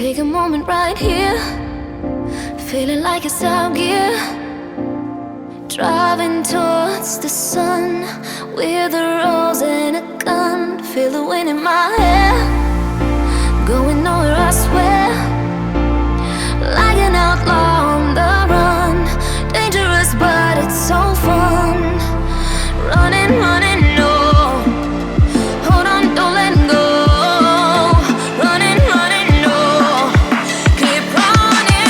Take a moment right here, feeling like it's out gear, driving towards the sun with a rose and a gun. Feel the wind in my hair, going nowhere I swear, like an outlaw on the run. Dangerous but it's so fun, running, running, no. Hold on, don't let go. Running, running, no. Keep running.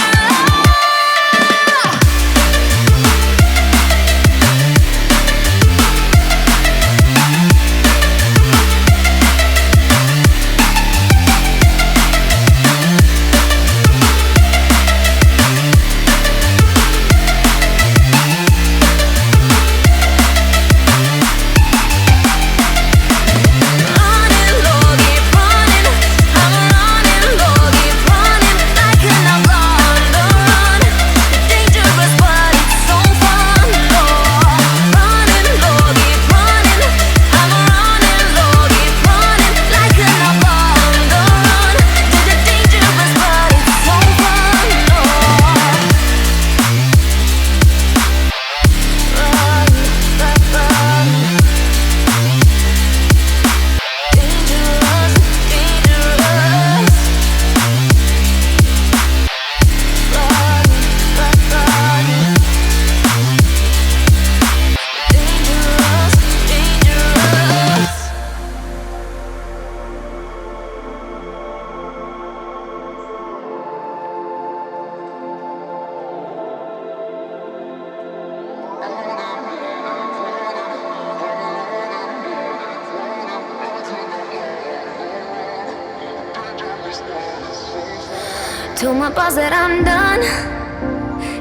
Told my boss that I'm done,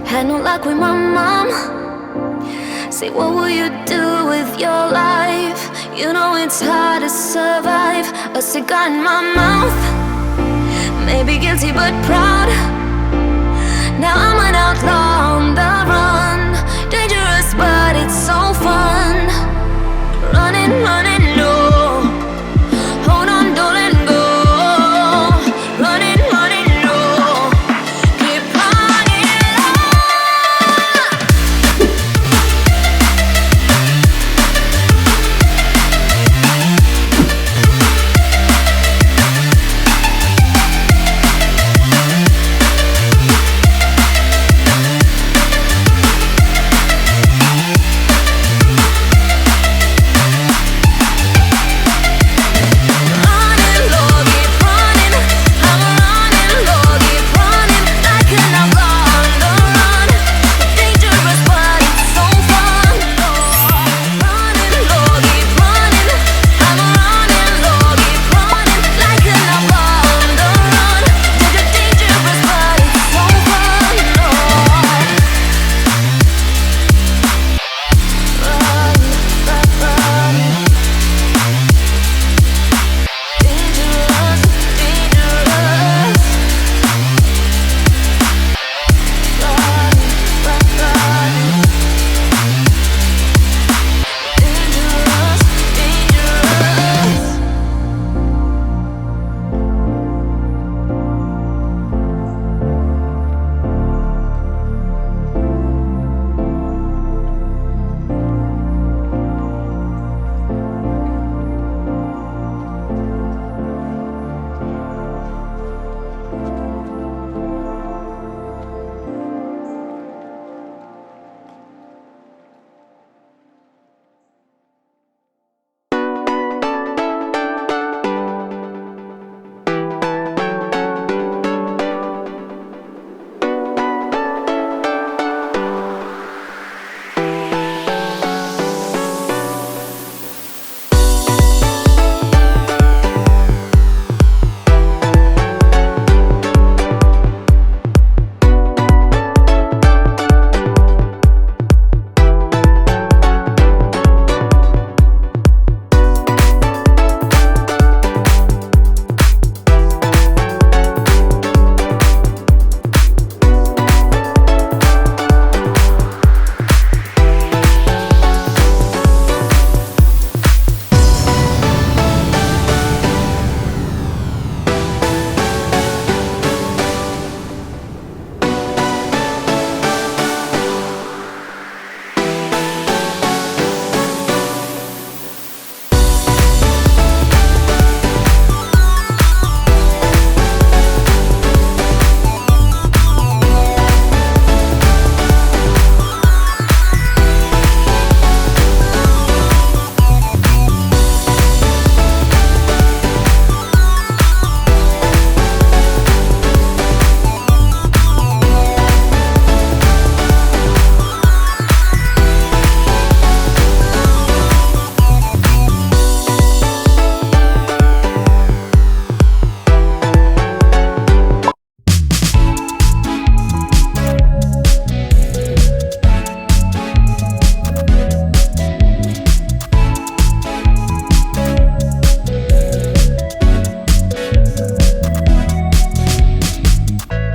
had no luck with my mom. Say, what will you do with your life? You know it's hard to survive. A cigar in my mouth, maybe guilty but proud. Now I'm an outlaw on the